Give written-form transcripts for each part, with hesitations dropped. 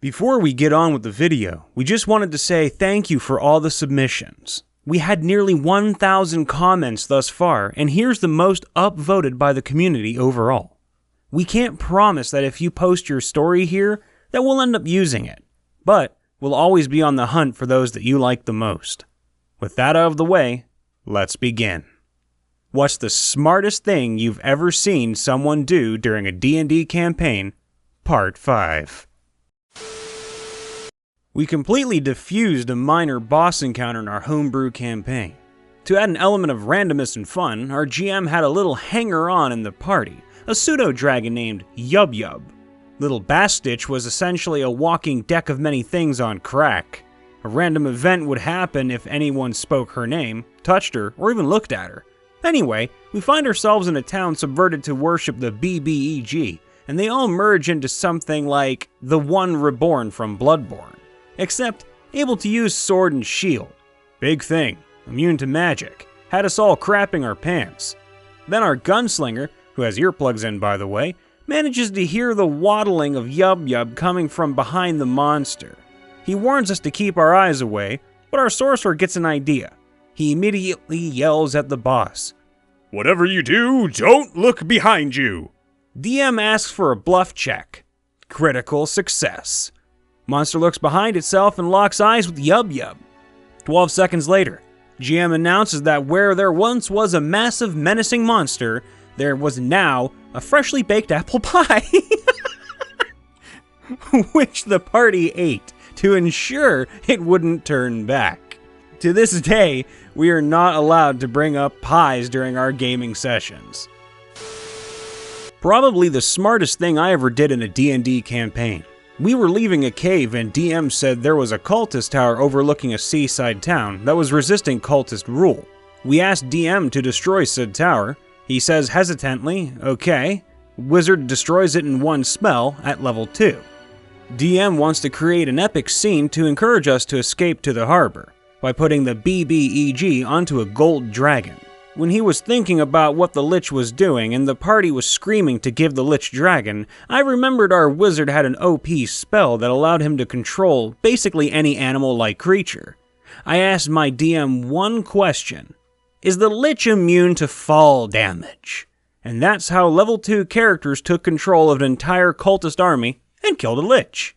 Before we get on with the video, we just wanted to say thank you for all the submissions. We had nearly 1,000 comments thus far, and here's the most upvoted by the community overall. We can't promise that if you post your story here, that we'll end up using it, but we'll always be on the hunt for those that you like the most. With that out of the way, let's begin. What's the smartest thing you've ever seen someone do during a D&D campaign? Part 5. We completely diffused a minor boss encounter in our homebrew campaign. To add an element of randomness and fun, our GM had a little hanger-on in the party, a pseudo-dragon named Yub Yub. Little Bastitch was essentially a walking deck of many things on crack. A random event would happen if anyone spoke her name, touched her, or even looked at her. Anyway, we find ourselves in a town subverted to worship the BBEG, and they all merge into something like the One Reborn from Bloodborne. Except able to use sword and shield. Big thing, immune to magic, had us all crapping our pants. Then our gunslinger, who has earplugs in by the way, manages to hear the waddling of Yub Yub coming from behind the monster. He warns us to keep our eyes away, but our sorcerer gets an idea. He immediately yells at the boss, "Whatever you do, don't look behind you!" DM asks for a bluff check. Critical success. Monster looks behind itself and locks eyes with Yub Yub. 12 seconds later, GM announces that where there once was a massive menacing monster, there was now a freshly baked apple pie, which the party ate to ensure it wouldn't turn back. To this day, we are not allowed to bring up pies during our gaming sessions. Probably the smartest thing I ever did in a D&D campaign. We were leaving a cave and DM said there was a cultist tower overlooking a seaside town that was resisting cultist rule. We asked DM to destroy said tower. He says hesitantly, okay. Wizard destroys it in one spell at level 2. DM wants to create an epic scene to encourage us to escape to the harbor by putting the BBEG onto a gold dragon. When he was thinking about what the lich was doing and the party was screaming to give the lich dragon, I remembered our wizard had an OP spell that allowed him to control basically any animal-like creature. I asked my DM one question. Is the lich immune to fall damage? And that's how level 2 characters took control of an entire cultist army and killed a lich.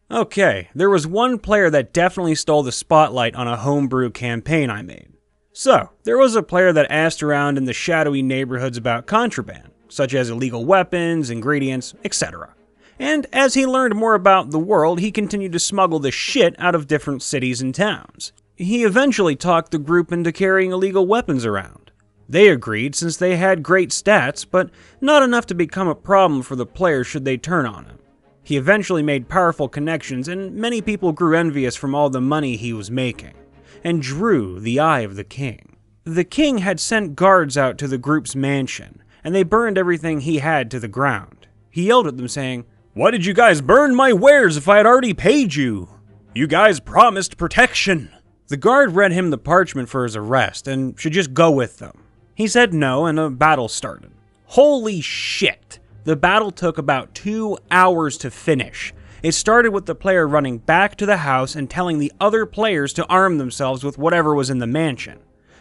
Okay, there was one player that definitely stole the spotlight on a homebrew campaign I made. So, there was a player that asked around in the shadowy neighborhoods about contraband, such as illegal weapons, ingredients, etc. And as he learned more about the world, he continued to smuggle the shit out of different cities and towns. He eventually talked the group into carrying illegal weapons around. They agreed since they had great stats, but not enough to become a problem for the player should they turn on him. He eventually made powerful connections, and many people grew envious from all the money he was making, and drew the eye of the king. The king had sent guards out to the group's mansion, and they burned everything he had to the ground. He yelled at them saying, "Why did you guys burn my wares if I had already paid you? You guys promised protection." The guard read him the parchment for his arrest and should just go with them. He said no, and a battle started. Holy shit! The battle took about 2 hours to finish. It started with the player running back to the house and telling the other players to arm themselves with whatever was in the mansion.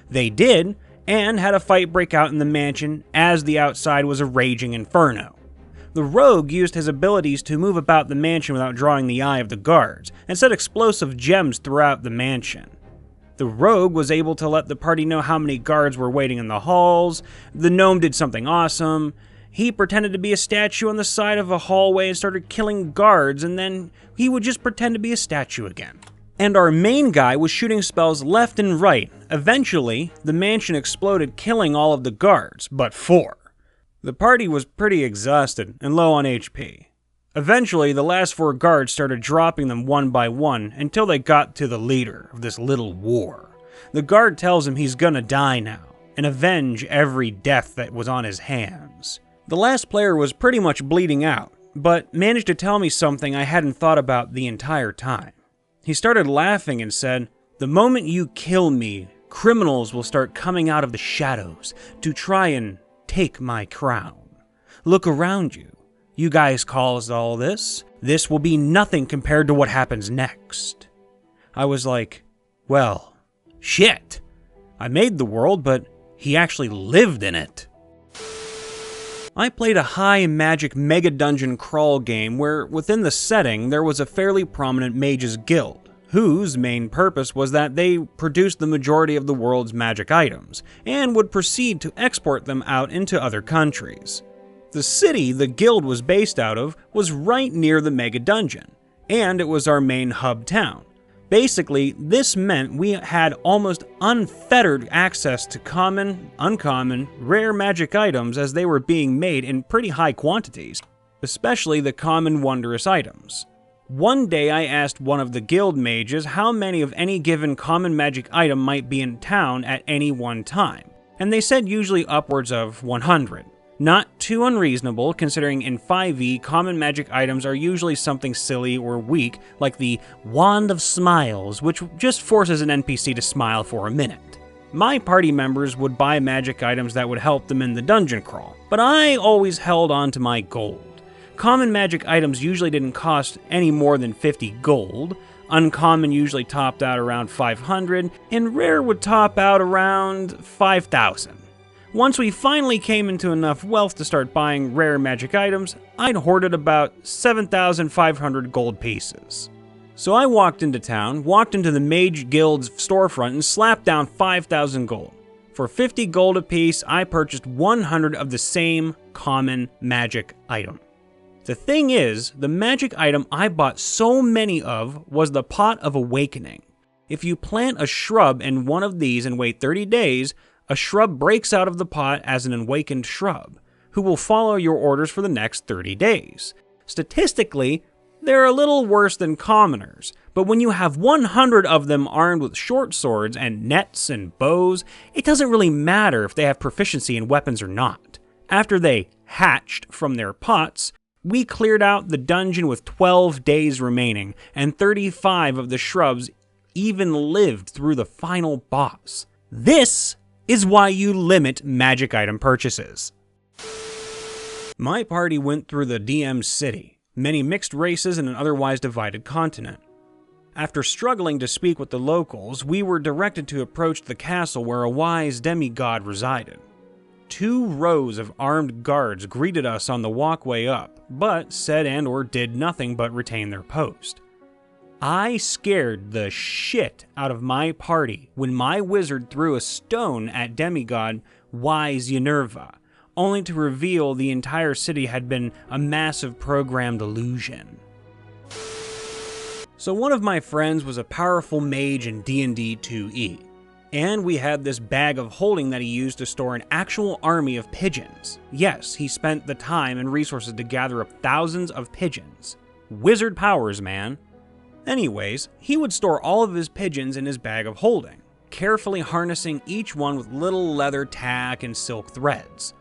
They did, and had a fight break out in the mansion as the outside was a raging inferno. The rogue used his abilities to move about the mansion without drawing the eye of the guards, and set explosive gems throughout the mansion. The rogue was able to let the party know how many guards were waiting in the halls. The gnome did something awesome. He pretended to be a statue on the side of a hallway and started killing guards, and then he would just pretend to be a statue again. And our main guy was shooting spells left and right. Eventually, the mansion exploded, killing all of the guards, but 4. The party was pretty exhausted and low on HP. Eventually, the last 4 guards started dropping them one by one until they got to the leader of this little war. The guard tells him he's gonna die now and avenge every death that was on his hands. The last player was pretty much bleeding out, but managed to tell me something I hadn't thought about the entire time. He started laughing and said, "The moment you kill me, criminals will start coming out of the shadows to try and take my crown. Look around you. You guys caused all this. This will be nothing compared to what happens next. I was like, well, shit. I made the world, but he actually lived in it. I played a high magic mega dungeon crawl game where within the setting there was a fairly prominent mages guild, whose main purpose was that they produced the majority of the world's magic items, and would proceed to export them out into other countries. The city the guild was based out of was right near the mega dungeon, and it was our main hub town. Basically, this meant we had almost unfettered access to common, uncommon, rare magic items as they were being made in pretty high quantities, especially the common wondrous items. One day I asked one of the guild mages how many of any given common magic item might be in town at any one time, and they said usually upwards of 100. Not too unreasonable, considering in 5e, common magic items are usually something silly or weak, like the Wand of Smiles, which just forces an NPC to smile for a minute. My party members would buy magic items that would help them in the dungeon crawl, but I always held on to my gold. Common magic items usually didn't cost any more than 50 gold, uncommon usually topped out around 500, and rare would top out around 5,000. Once we finally came into enough wealth to start buying rare magic items, I'd hoarded about 7,500 gold pieces. So I walked into town, walked into the Mage Guild's storefront, and slapped down 5,000 gold. For 50 gold apiece, I purchased 100 of the same common magic item. The thing is, the magic item I bought so many of was the Pot of Awakening. If you plant a shrub in one of these and wait 30 days, a shrub breaks out of the pot as an awakened shrub, who will follow your orders for the next 30 days. Statistically, they're a little worse than commoners, but when you have 100 of them armed with short swords and nets and bows, it doesn't really matter if they have proficiency in weapons or not. After they hatched from their pots, we cleared out the dungeon with 12 days remaining, and 35 of the shrubs even lived through the final boss. This is why you limit magic item purchases. My party went through the DM city, many mixed races in an otherwise divided continent. After struggling to speak with the locals, we were directed to approach the castle where a wise demigod resided. 2 rows of armed guards greeted us on the walkway up, but said and or did nothing but retain their post. I scared the shit out of my party when my wizard threw a stone at demigod Wise Yenerva, only to reveal the entire city had been a massive programmed illusion. So one of my friends was a powerful mage in D&D 2e, and we had this bag of holding that he used to store an actual army of pigeons. Yes, he spent the time and resources to gather up thousands of pigeons. Wizard powers, man. Anyways, he would store all of his pigeons in his bag of holding, carefully harnessing each one with little leather tack and silk threads.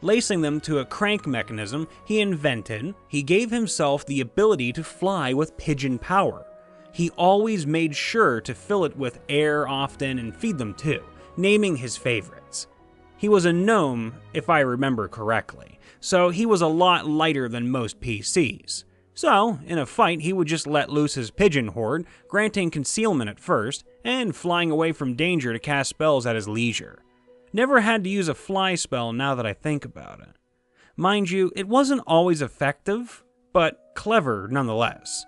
Lacing them to a crank mechanism he invented, he gave himself the ability to fly with pigeon power. He always made sure to fill it with air often and feed them too, naming his favorites. He was a gnome, if I remember correctly, so he was a lot lighter than most PCs. So, in a fight, he would just let loose his pigeon horde, granting concealment at first, and flying away from danger to cast spells at his leisure. Never had to use a fly spell now that I think about it. Mind you, it wasn't always effective, but clever nonetheless.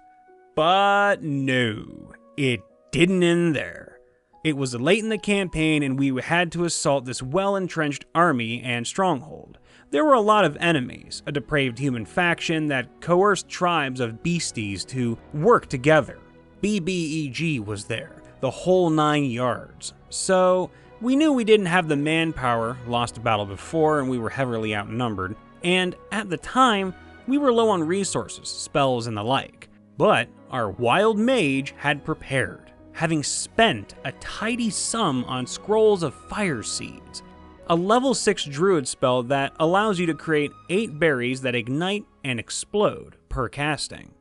But no, it didn't end there. It was late in the campaign and we had to assault this well-entrenched army and stronghold. There were a lot of enemies, a depraved human faction that coerced tribes of beasties to work together. BBEG was there, the whole 9 yards. So, we knew we didn't have the manpower, lost a battle before, and we were heavily outnumbered. And at the time, we were low on resources, spells, and the like. But our wild mage had prepared, having spent a tidy sum on scrolls of fire seeds, a level 6 druid spell that allows you to create 8 berries that ignite and explode per casting.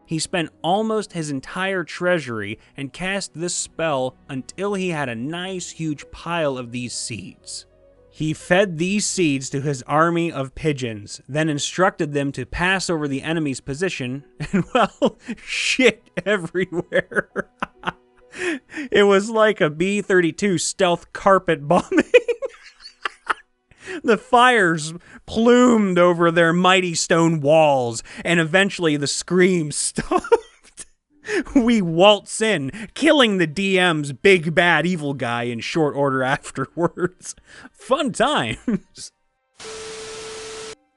He spent almost his entire treasury and cast this spell until he had a nice huge pile of these seeds. He fed these seeds to his army of pigeons, then instructed them to pass over the enemy's position, and well, shit everywhere. It was like a B-32 stealth carpet bombing. The fires plumed over their mighty stone walls, and eventually the screams stopped. We waltz in, killing the DM's big bad evil guy in short order afterwards. Fun times.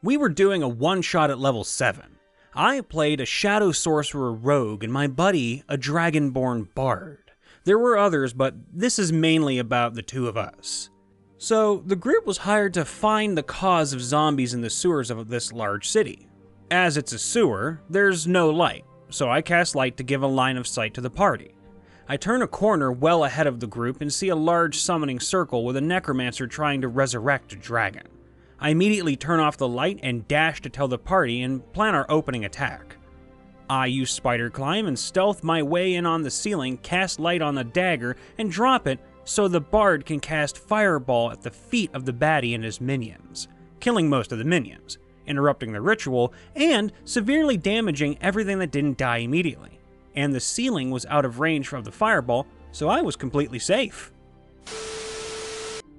We were doing a one-shot at level 7. I played a Shadow Sorcerer Rogue and my buddy a Dragonborn Bard. There were others, but this is mainly about the two of us. So, the group was hired to find the cause of zombies in the sewers of this large city. As it's a sewer, there's no light, so I cast light to give a line of sight to the party. I turn a corner well ahead of the group and see a large summoning circle with a necromancer trying to resurrect a dragon. I immediately turn off the light and dash to tell the party and plan our opening attack. I use spider climb and stealth my way in on the ceiling, cast light on the dagger, and drop it so the bard can cast fireball at the feet of the baddie and his minions, killing most of the minions, interrupting the ritual, and severely damaging everything that didn't die immediately. And the ceiling was out of range of the fireball, so I was completely safe.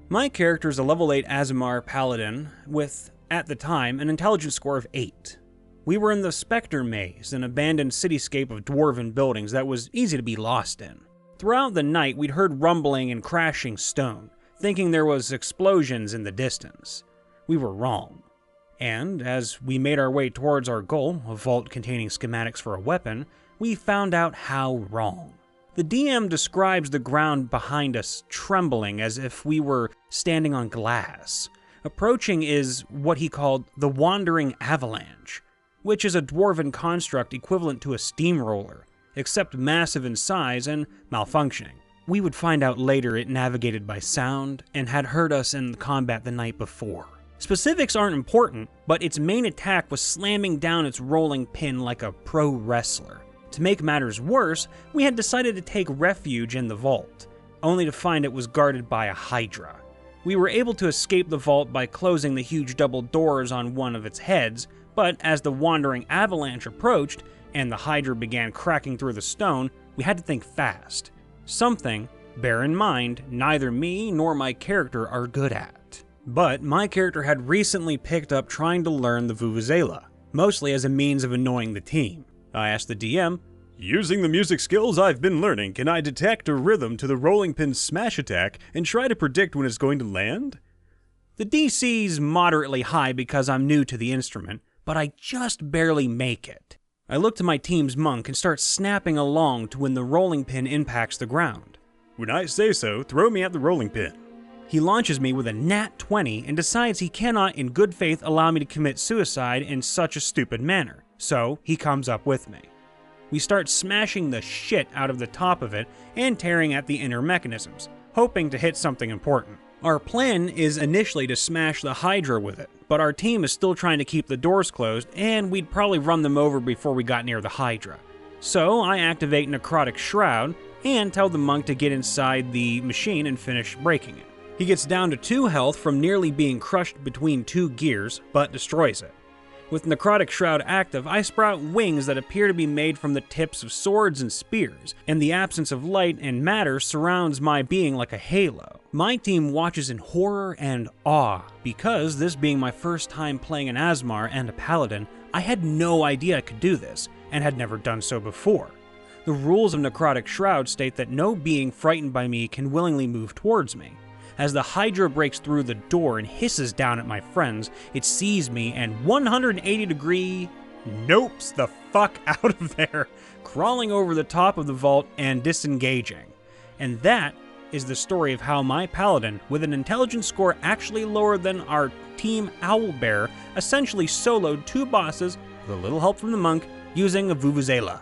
My character is a level 8 Aasimar paladin with, at the time, an intelligence score of 8. We were in the Spectre Maze, an abandoned cityscape of dwarven buildings that was easy to be lost in. Throughout the night, we'd heard rumbling and crashing stone, thinking there was explosions in the distance. We were wrong. And as we made our way towards our goal, a vault containing schematics for a weapon, we found out how wrong. The DM describes the ground behind us trembling as if we were standing on glass. Approaching is what he called the Wandering Avalanche, which is a dwarven construct equivalent to a steamroller, except massive in size and malfunctioning. We would find out later it navigated by sound and had heard us in combat the night before. Specifics aren't important, but its main attack was slamming down its rolling pin like a pro wrestler. To make matters worse, we had decided to take refuge in the vault, only to find it was guarded by a hydra. We were able to escape the vault by closing the huge double doors on one of its heads, but as the wandering avalanche approached, and the hydra began cracking through the stone, we had to think fast. Something, bear in mind, neither me nor my character are good at. But my character had recently picked up trying to learn the Vuvuzela, mostly as a means of annoying the team. I asked the DM, "Using the music skills I've been learning, can I detect a rhythm to the rolling pin smash attack and try to predict when it's going to land?" The DC's moderately high because I'm new to the instrument, but I just barely make it. I look to my team's monk and start snapping along to when the rolling pin impacts the ground. "When I say so, throw me at the rolling pin." He launches me with a nat 20 and decides he cannot in good faith allow me to commit suicide in such a stupid manner, so he comes up with me. We start smashing the shit out of the top of it and tearing at the inner mechanisms, hoping to hit something important. Our plan is initially to smash the Hydra with it, but our team is still trying to keep the doors closed, and we'd probably run them over before we got near the Hydra. So I activate Necrotic Shroud and tell the monk to get inside the machine and finish breaking it. He gets down to 2 health from nearly being crushed between 2 gears, but destroys it. With Necrotic Shroud active, I sprout wings that appear to be made from the tips of swords and spears, and the absence of light and matter surrounds my being like a halo. My team watches in horror and awe, because this being my first time playing an Aasimar and a paladin, I had no idea I could do this, and had never done so before. The rules of Necrotic Shroud state that no being frightened by me can willingly move towards me. As the Hydra breaks through the door and hisses down at my friends, it sees me and 180-degree nopes the fuck out of there, crawling over the top of the vault and disengaging. And that is the story of how my paladin, with an intelligence score actually lower than our team Owlbear, essentially soloed 2 bosses, with a little help from the monk, using a Vuvuzela.